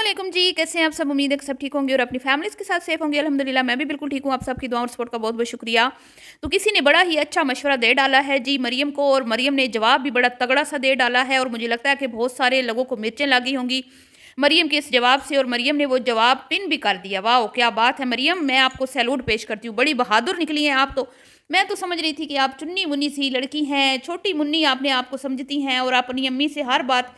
वालेकुम जी, कैसे हैं आप सब। उम्मीद है कि सब ठीक होंगे और अपनी फैमिलीज़ के साथ सेफ होंगे। अल्हम्दुलिल्लाह मैं भी बिल्कुल ठीक हूँ। आप सबकी दुआ और सपोर्ट का बहुत बहुत शुक्रिया। तो किसी ने बड़ा ही अच्छा मशवरा दे डाला है जी मरियम को, और मरियम ने जवाब भी बड़ा तगड़ा सा दे डाला है, और मुझे लगता है कि बहुत सारे लोगों को मिर्चें लगी होंगी मरियम के इस जवाब से, और मरियम ने वो जवाब पिन भी कर दिया। वाह क्या बात है मरियम, मैं आपको सैल्यूट पेश करती हूँ, बड़ी बहादुर निकली हैं आप तो। मैं तो समझ रही थी कि आप चुन्नी मुन्नी सी लड़की हैं, छोटी मुन्नी आपने आपको समझती हैं, और अपनी अम्मी से हर बात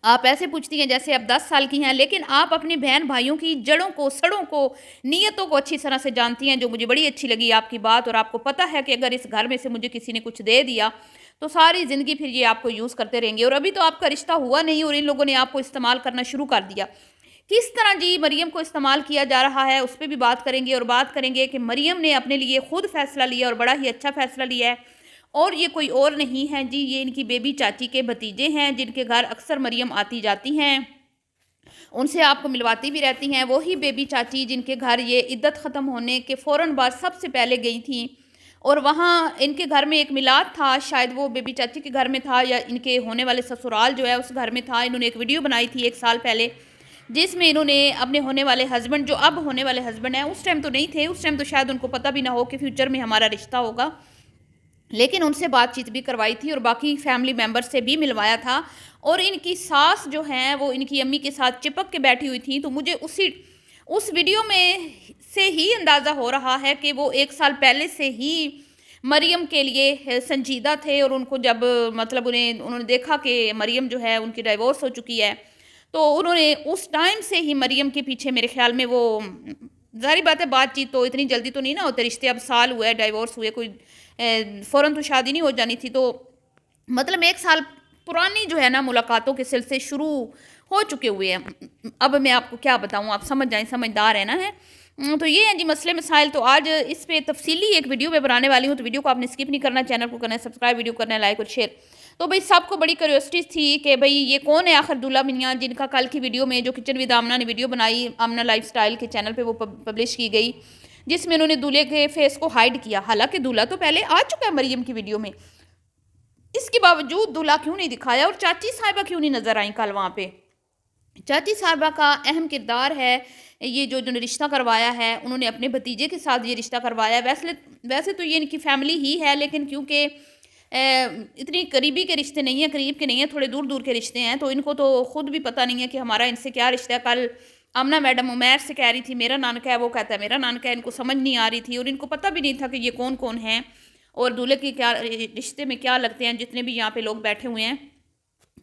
आप ऐसे पूछती हैं जैसे आप 10 साल की हैं, लेकिन आप अपने बहन भाइयों की जड़ों को, सड़ों को, नीयतों को अच्छी तरह से जानती हैं, जो मुझे बड़ी अच्छी लगी आपकी बात। और आपको पता है कि अगर इस घर में से मुझे किसी ने कुछ दे दिया तो सारी ज़िंदगी फिर ये आपको यूज़ करते रहेंगे, और अभी तो आपका रिश्ता हुआ नहीं और इन लोगों ने आपको इस्तेमाल करना शुरू कर दिया। किस तरह जी मरियम को इस्तेमाल किया जा रहा है उस पर भी बात करेंगे, और बात करेंगे कि मरियम ने अपने लिए खुद फैसला लिया और बड़ा ही अच्छा फैसला लिया है, और ये कोई और नहीं है जी, ये इनकी बेबी चाची के भतीजे हैं जिनके घर अक्सर मरियम आती जाती हैं, उनसे आपको मिलवाती भी रहती हैं। वही बेबी चाची जिनके घर ये इद्दत ख़त्म होने के फ़ौरन बाद सबसे पहले गई थी, और वहाँ इनके घर में एक मिलाद था, शायद वो बेबी चाची के घर में था या इनके होने वाले ससुराल जो है उस घर में था। इन्होंने एक वीडियो बनाई थी 1 साल पहले, जिसमें इन्होंने अपने होने वाले हस्बैंड, जो अब होने वाले हस्बैंड हैं, उस टाइम तो नहीं थे, उस टाइम तो शायद उनको पता भी ना हो कि फ्यूचर में हमारा रिश्ता होगा, लेकिन उनसे बातचीत भी करवाई थी और बाकी फैमिली मेम्बर से भी मिलवाया था। और इनकी सास जो हैं वो इनकी अम्मी के साथ चिपक के बैठी हुई थी, तो मुझे उस वीडियो में से ही अंदाज़ा हो रहा है कि वो 1 साल पहले से ही मरियम के लिए संजीदा थे, और उनको जब मतलब उन्होंने देखा कि मरियम जो है उनकी डाइवोर्स हो चुकी है, तो उन्होंने उस टाइम से ही मरियम के पीछे, मेरे ख्याल में वो ज़ाहिर बात है बातचीत तो इतनी जल्दी तो नहीं ना होते रिश्ते, अब साल हुआ है डाइवोर्स हुए, कोई फ़ौरन तो शादी नहीं हो जानी थी, तो मतलब 1 साल पुरानी जो है ना मुलाकातों के सिलसिले शुरू हो चुके हुए हैं। अब मैं आपको क्या बताऊँ, आप समझ जाएँ, समझदार है ना है। तो ये हैं जी मसले मसाइल। तो आज इस पे तफसीली एक वीडियो मैं बनाने वाली हूँ, तो वीडियो को आपने स्किप नहीं करना, चैनल को करना है सब्सक्राइब, वीडियो करना है लाइक और शेयर। तो भाई सबको बड़ी क्यूरियोसिटी थी कि भाई ये कौन है आखिर दूल्हा मियाँ, जिनका कल की वीडियो में जो किचन विद आमना ने वीडियो बनाई, आमना लाइफस्टाइल के चैनल पे वो पब्लिश की गई, जिसमें उन्होंने दूल्हे के फेस को हाइड किया। हालांकि दूल्हा तो पहले आ चुका है मरियम की वीडियो में, इसके बावजूद दूल्हा क्यों नहीं दिखाया, और चाची साहिबा क्यों नहीं नजर आई कल वहाँ पे। चाची साहिबा का अहम किरदार है ये, जो रिश्ता करवाया है उन्होंने अपने भतीजे के साथ ये रिश्ता करवाया है। वैसे तो ये इनकी फैमिली ही है, लेकिन क्योंकि इतनी करीबी के रिश्ते नहीं है, करीब के नहीं है, थोड़े दूर दूर के रिश्ते हैं, तो इनको तो ख़ुद भी पता नहीं है कि हमारा इनसे क्या रिश्ता है। कल आमना मैडम उमैर से कह रही थी मेरा नानका है, वो कहता है मेरा नानका है, इनको समझ नहीं आ रही थी, और इनको पता भी नहीं था कि ये कौन कौन है और दूल्हे के क्या रिश्ते में क्या लगते हैं, जितने भी यहाँ पे लोग बैठे हुए हैं।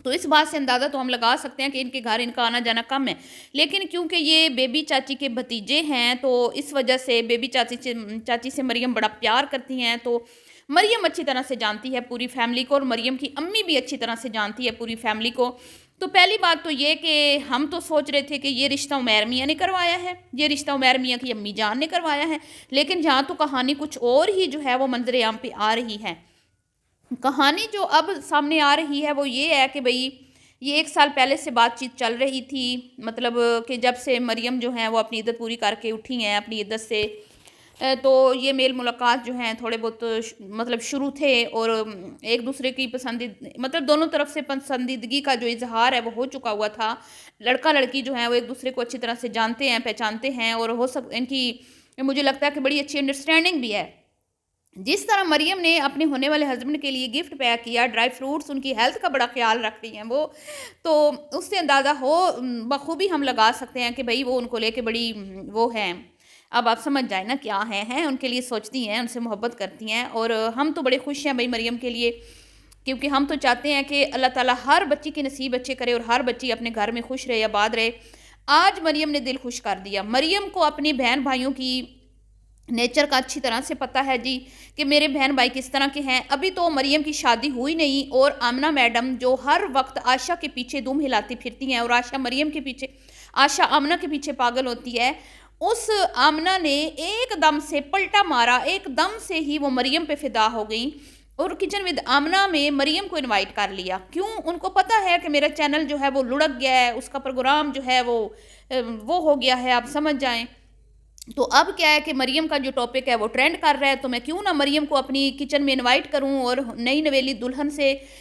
तो इस बात से अंदाज़ा तो हम लगा सकते हैं कि इनके घर इनका आना जाना कम है, लेकिन क्योंकि ये बेबी चाची के भतीजे हैं तो इस वजह से बेबी चाची से मरियम बड़ा प्यार करती हैं, तो मरियम अच्छी तरह से जानती है पूरी फैमिली को, और मरियम की अम्मी भी अच्छी तरह से जानती है पूरी फैमिली को। तो पहली बात तो ये कि हम तो सोच रहे थे कि ये रिश्ता उमैर मियाँ ने करवाया है, ये रिश्ता उमैर मियाँ की अम्मी जान ने करवाया है, लेकिन जहाँ तो कहानी कुछ और ही जो है वो मंजर आम पे आ रही है। कहानी जो अब सामने आ रही है वो ये है कि भाई ये 1 साल पहले से बातचीत चल रही थी, मतलब कि जब से मरियम जो हैं वो अपनी इद्दत पूरी करके उठी हैं अपनी इद्दत से, तो ये मेल मुलाकात जो हैं थोड़े बहुत मतलब शुरू थे, और एक दूसरे की मतलब दोनों तरफ से पसंदीदगी का जो इजहार है वो हो चुका हुआ था। लड़का लड़की जो है वो एक दूसरे को अच्छी तरह से जानते हैं, पहचानते हैं, और इनकी मुझे लगता है कि बड़ी अच्छी अंडरस्टैंडिंग भी है। जिस तरह मरियम ने अपने होने वाले हस्बैंड के लिए गिफ्ट पैक किया, ड्राई फ्रूट्स, उनकी हेल्थ का बड़ा ख्याल रख रही हैं वो, तो उससे अंदाज़ा हो बखूबी हम लगा सकते हैं कि भाई वो उनको लेके बड़ी वो हैं। अब आप समझ जाए ना क्या हैं उनके लिए सोचती हैं, उनसे मोहब्बत करती हैं, और हम तो बड़े खुश हैं भाई मरियम के लिए, क्योंकि हम तो चाहते हैं कि अल्लाह ताला हर बच्ची के नसीब अच्छे करे और हर बच्ची अपने घर में खुश रहे, आबाद रहे। आज मरियम ने दिल खुश कर दिया। मरियम को अपनी बहन भाइयों की नेचर का अच्छी तरह से पता है जी कि मेरे बहन भाई किस तरह के हैं। अभी तो मरियम की शादी हुई नहीं, और आमना मैडम जो हर वक्त आशा के पीछे दुम हिलाती फिरती हैं, और आशा आमना के पीछे पागल होती है, उस आमना ने एकदम से पलटा मारा, एकदम से ही वो मरियम पे फिदा हो गई, और किचन विद आमना में मरियम को इनवाइट कर लिया। क्यों? उनको पता है कि मेरा चैनल जो है वो लुढ़क गया है, उसका प्रोग्राम जो है वो हो गया है, आप समझ जाएं। तो अब क्या है कि मरियम का जो टॉपिक है वो ट्रेंड कर रहा है, तो मैं क्यों ना मरियम को अपनी किचन में इनवाइट करूं और नई नवेली दुल्हन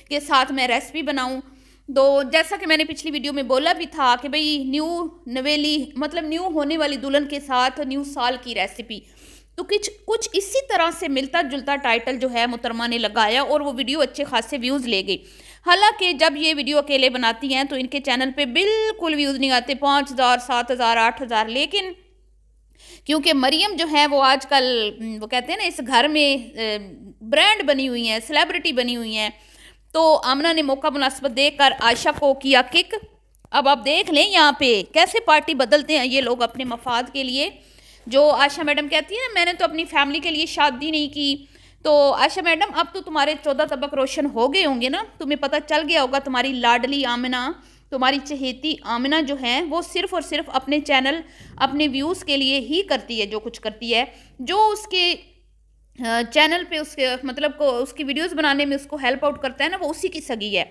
के साथ मैं रेसिपी बनाऊं। تو جیسا کہ میں نے پچھلی ویڈیو میں بولا بھی تھا کہ بھئی نیو نویلی مطلب نیو ہونے والی دلہن کے ساتھ نیو سال کی ریسیپی، تو کچھ اسی طرح سے ملتا جلتا ٹائٹل جو ہے محترمہ نے لگایا اور وہ ویڈیو اچھے خاصے ویوز لے گئی. حالانکہ جب یہ ویڈیو اکیلے بناتی ہیں تو ان کے چینل پہ بالکل ویوز نہیں آتے، 5000 7000 8000. لیکن کیونکہ مریم جو ہے وہ آج کل وہ کہتے ہیں نا اس گھر میں برانڈ بنی ہوئی ہیں، سیلیبریٹی بنی ہوئی ہیں، تو آمنہ نے موقع مناسبت دے کر عائشہ کو کیا کک. اب آپ دیکھ لیں یہاں پہ کیسے پارٹی بدلتے ہیں یہ لوگ اپنے مفاد کے لیے. جو عائشہ میڈم کہتی ہیں نا میں نے تو اپنی فیملی کے لیے شادی نہیں کی، تو عائشہ میڈم اب تو تمہارے 14 طبق روشن ہو گئے ہوں گے نا، تمہیں پتہ چل گیا ہوگا تمہاری لاڈلی آمنہ، تمہاری چہیتی آمنہ جو ہیں وہ صرف اور صرف اپنے چینل اپنے ویوز کے لیے ہی کرتی ہے جو کچھ کرتی ہے. جو اس کے چینل پہ اس کے مطلب کو اس کی ویڈیوز بنانے میں اس کو ہیلپ آؤٹ کرتا ہے نا، وہ اسی کی سگی ہے.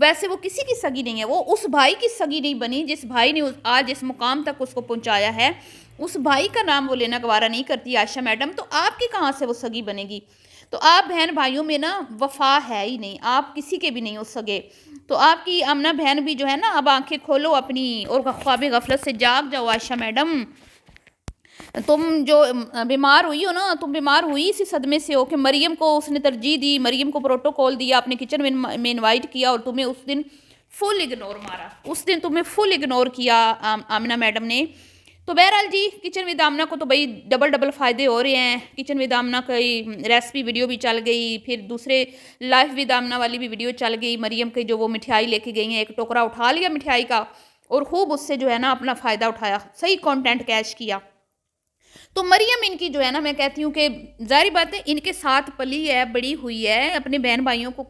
ویسے وہ کسی کی سگی نہیں ہے، وہ اس بھائی کی سگی نہیں بنی جس بھائی نے آج اس مقام تک اس کو پہنچایا ہے. اس بھائی کا نام وہ لینا گوارہ نہیں کرتی عائشہ میڈم، تو آپ کی کہاں سے وہ سگی بنے گی؟ تو آپ بہن بھائیوں میں نا وفا ہے ہی نہیں، آپ کسی کے بھی نہیں ہو سگے. تو آپ کی آمنہ بہن بھی جو ہے نا اب آنکھیں کھولو اپنی اور خواب غفلت سے جاگ جاؤ. عائشہ میڈم تم جو بیمار ہوئی ہو نا، تم بیمار ہوئی اسی صدمے سے ہو کہ مریم کو اس نے ترجیح دی، مریم کو پروٹوکول دیا، اپنے کچن میں انوائٹ کیا اور تمہیں اس دن فل اگنور مارا، اس دن تمہیں فل اگنور کیا آمنہ میڈم نے. تو بہرحال جی کچن ود آمنہ کو تو بھئی ڈبل فائدے ہو رہے ہیں. کچن ود آمنہ کی ریسپی ویڈیو بھی چل گئی، پھر دوسرے لائف ود آمنہ والی بھی ویڈیو چل گئی. مریم کے جو وہ مٹھائی لے کے گئی ہیں، ایک ٹوکرا اٹھا لیا مٹھائی کا اور خوب اس سے جو ہے نا اپنا فائدہ اٹھایا، صحیح کانٹینٹ کیش کیا. تو مریم ان کی جو ہے نا میں کہتی ہوں کہ ظاہری بات ہے ان کے ساتھ پلی ہے، بڑی ہوئی ہے، اپنے بہن بھائیوں کو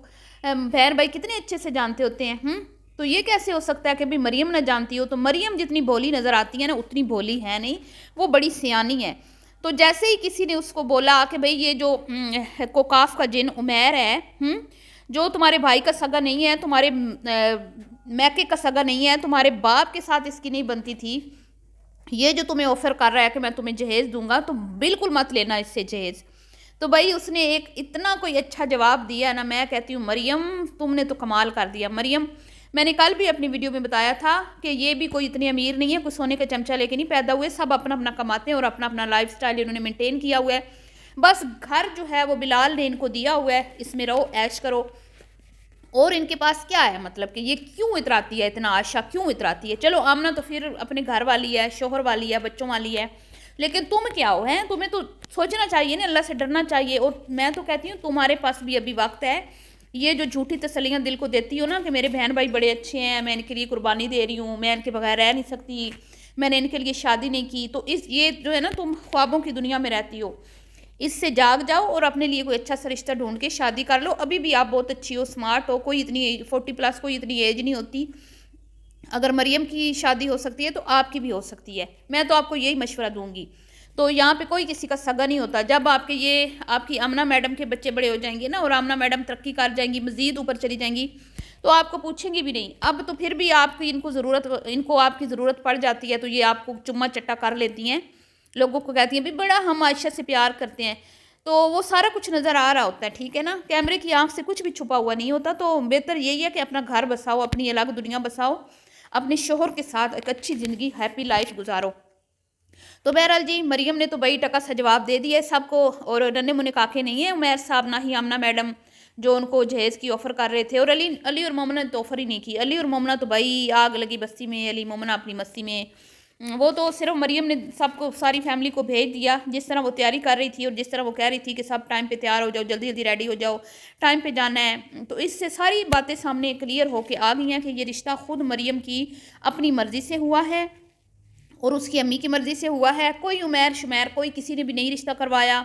بہن بھائی کتنے اچھے سے جانتے ہوتے ہیں. تو یہ کیسے ہو سکتا ہے کہ بھی مریم نہ جانتی ہو؟ تو مریم جتنی بھولی نظر آتی ہے نا اتنی بھولی ہے نہیں، وہ بڑی سیانی ہے. تو جیسے ہی کسی نے اس کو بولا کہ بھئی یہ جو کوکاف کا جن عمیر ہے جو تمہارے بھائی کا سگا نہیں ہے، تمہارے میکے کا سگا نہیں ہے، تمہارے باپ کے ساتھ اس کی نہیں بنتی تھی، یہ جو تمہیں آفر کر رہا ہے کہ میں تمہیں جہیز دوں گا تو بالکل مت لینا اس سے جہیز. تو بھائی اس نے ایک اتنا کوئی اچھا جواب دیا نا، میں کہتی ہوں مریم تم نے تو کمال کر دیا. مریم میں نے کل بھی اپنی ویڈیو میں بتایا تھا کہ یہ بھی کوئی اتنی امیر نہیں ہے، کوئی سونے کا چمچہ لے کے نہیں پیدا ہوئے، سب اپنا اپنا کماتے ہیں اور اپنا اپنا لائف سٹائل انہوں نے مینٹین کیا ہوا ہے. بس گھر جو ہے وہ بلال نے ان کو دیا ہوا ہے، اس میں رہو عیش کرو. اور ان کے پاس کیا ہے مطلب کہ یہ کیوں اتراتی ہے اتنا، عائشہ کیوں اتراتی ہے؟ چلو آمنہ تو پھر اپنے گھر والی ہے، شوہر والی ہے، بچوں والی ہے، لیکن تم کیا ہو ہیں؟ تمہیں تو سوچنا چاہیے نا، اللہ سے ڈرنا چاہیے. اور میں تو کہتی ہوں تمہارے پاس بھی ابھی وقت ہے. یہ جو جھوٹی تسلیاں دل کو دیتی ہو نا کہ میرے بہن بھائی بڑے اچھے ہیں، میں ان کے لیے قربانی دے رہی ہوں، میں ان کے بغیر رہ نہیں سکتی، میں نے ان کے لیے شادی نہیں کی، تو یہ جو ہے نا تم خوابوں کی دنیا میں رہتی ہو. اس سے جاگ جاؤ اور اپنے لیے کوئی اچھا سا رشتہ ڈھونڈ کے شادی کر لو. ابھی بھی آپ بہت اچھی ہو، سمارٹ ہو، کوئی اتنی 40+ کوئی اتنی ایج نہیں ہوتی. اگر مریم کی شادی ہو سکتی ہے تو آپ کی بھی ہو سکتی ہے. میں تو آپ کو یہی مشورہ دوں گی. تو یہاں پہ کوئی کسی کا سگا نہیں ہوتا. جب آپ کی آمنہ میڈم کے بچے بڑے ہو جائیں گے نا اور آمنہ میڈم ترقی کر جائیں گی، مزید اوپر چلی جائیں گی، تو آپ کو پوچھیں گی بھی نہیں. اب تو پھر بھی آپ کی ان کو آپ کی ضرورت پڑ جاتی ہے تو یہ آپ کو چما چٹا کر لیتی ہیں، لوگوں کو کہتی ہیں بھی بڑا ہم عائشہ سے پیار کرتے ہیں. تو وہ سارا کچھ نظر آ رہا ہوتا ہے، ٹھیک ہے نا، کیمرے کی آنکھ سے کچھ بھی چھپا ہوا نہیں ہوتا. تو بہتر یہی ہے کہ اپنا گھر بساؤ، اپنی الگ دنیا بساؤ، اپنے شوہر کے ساتھ ایک اچھی زندگی ہیپی لائف گزارو. تو بہرحال جی مریم نے تو بڑی ٹکا سا جواب دے دیا ہے سب کو، اور ننے منے کاکے نہیں ہیں عمیر صاحب نہ ہی آمنہ میڈم جو ان کو جہیز کی آفر کر رہے تھے. اور علی اور مومنہ نے تو آفر ہی نہیں کی. علی اور مومنہ تو بھائی آگ لگی بستی میں، علی مومنہ اپنی مستی میں. وہ تو صرف مریم نے سب کو ساری فیملی کو بھیج دیا جس طرح وہ تیاری کر رہی تھی اور جس طرح وہ کہہ رہی تھی کہ سب ٹائم پہ تیار ہو جاؤ، جلدی جلدی ریڈی ہو جاؤ، ٹائم پہ جانا ہے. تو اس سے ساری باتیں سامنے کلیئر ہو کے آ گئی ہیں کہ یہ رشتہ خود مریم کی اپنی مرضی سے ہوا ہے اور اس کی امی کی مرضی سے ہوا ہے. کوئی عمیر شمیر کوئی کسی نے بھی نہیں رشتہ کروایا.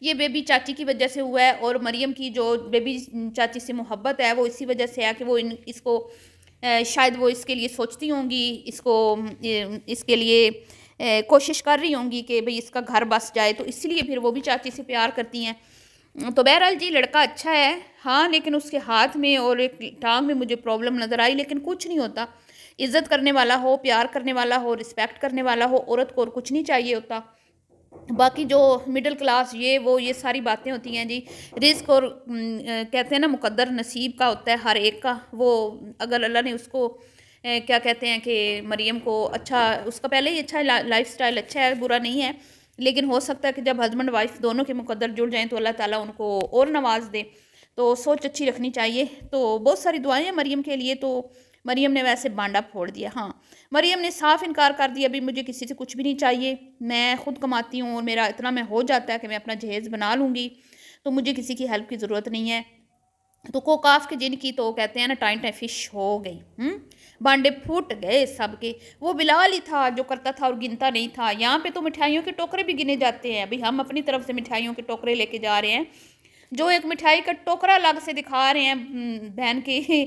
یہ بیبی چاچی کی وجہ سے ہوا ہے. اور مریم کی جو بیبی چاچی سے محبت ہے وہ اسی وجہ سے ہے کہ وہ اس کو شاید وہ اس کے لیے سوچتی ہوں گی، اس کے لیے کوشش کر رہی ہوں گی کہ بھئی اس کا گھر بس جائے، تو اس لیے پھر وہ بھی چاچی سے پیار کرتی ہیں. تو بہرحال جی لڑکا اچھا ہے ہاں، لیکن اس کے ہاتھ میں اور ایک ٹانگ میں مجھے پرابلم نظر آئی. لیکن کچھ نہیں ہوتا، عزت کرنے والا ہو، پیار کرنے والا ہو، رسپیکٹ کرنے والا ہو، عورت کو اور کچھ نہیں چاہیے ہوتا. बाकी जो मिडिल क्लास ये सारी बातें होती हैं जी। रिस्क और कहते हैं ना मुकद्दर नसीब का होता है हर एक का। वो अगर अल्लाह ने उसको क्या कहते हैं कि मरियम को अच्छा, उसका पहले ही अच्छा लाइफ स्टाइल अच्छा है, बुरा नहीं है, लेकिन हो सकता है कि जब हस्बैंड वाइफ दोनों के मुकद्दर जुड़ जाएं तो अल्लाह ताला उनको और नवाज दे। तो सोच अच्छी रखनी चाहिए। तो बहुत सारी दुआएं हैं मरियम के लिए। तो मरियम ने वैसे बांडा फोड़ दिया। हाँ, मरियम ने साफ इनकार कर दिया, अभी मुझे किसी से कुछ भी नहीं चाहिए, मैं खुद कमाती हूँ और मेरा इतना मैं हो जाता है कि मैं अपना जहेज़ बना लूँगी, तो मुझे किसी की हेल्प की ज़रूरत नहीं है। तो कोकाफ के जिन की तो कहते हैं ना टाइम टाइम फिश हो गई। बांडे फूट गए सबके। वो बिलाल ही था जो करता था और गिनता नहीं था। यहाँ पे तो मिठाइयों के टोकरे भी गिने जाते हैं। अभी हम अपनी तरफ से मिठाइयों के टोकरे लेके जा रहे हैं, जो एक मिठाई का टोकरा अलग से दिखा रहे हैं बहन की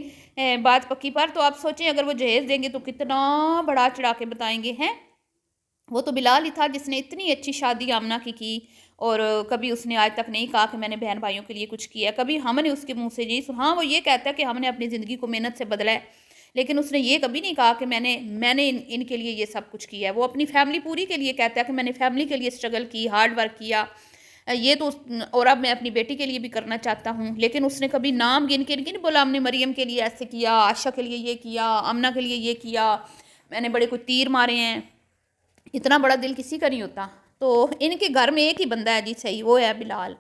बात पक्की पर। तो आप सोचें अगर वो जहेज देंगे तो कितना बड़ा चढ़ा के बताएंगे हैं। वो तो बिलाल ही था जिसने इतनी अच्छी शादी आमना की और कभी उसने आज तक नहीं कहा कि मैंने बहन भाइयों के लिए कुछ किया। कभी हमने उसके मुंह से यही सुना, हाँ वो ये कहता है कि हमने अपनी ज़िंदगी को मेहनत से बदला है, लेकिन उसने ये कभी नहीं कहा कि मैंने इनके लिए ये सब कुछ किया है। वो अपनी फैमिली पूरी के लिए कहता है कि मैंने फैमिली के लिए स्ट्रगल की, हार्ड वर्क किया, ये तो और अब मैं अपनी बेटी के लिए भी करना चाहता हूँ। लेकिन उसने कभी नाम गिन के नहीं बोला हमने मरियम के लिए ऐसे किया, आशा के लिए ये किया, आमना के लिए ये किया, मैंने बड़े कोई तीर मारे हैं। इतना बड़ा दिल किसी का नहीं होता। तो इनके घर में एक ही बंदा है जी सही, वो है बिलाल।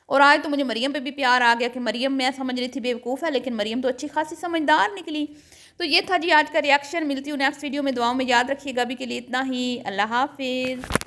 और आज तो मुझे मरियम पे भी प्यार आ गया कि मरियम मैं समझ रही थी बेवकूफ़ है, लेकिन मरियम तो अच्छी खासी समझदार निकली। तो ये था जी आज का रिएक्शन। मिलती हूँ नेक्स्ट वीडियो में, दुआओं में याद रखिएगा। अभी के लिए इतना ही, अल्लाह हाफिज़।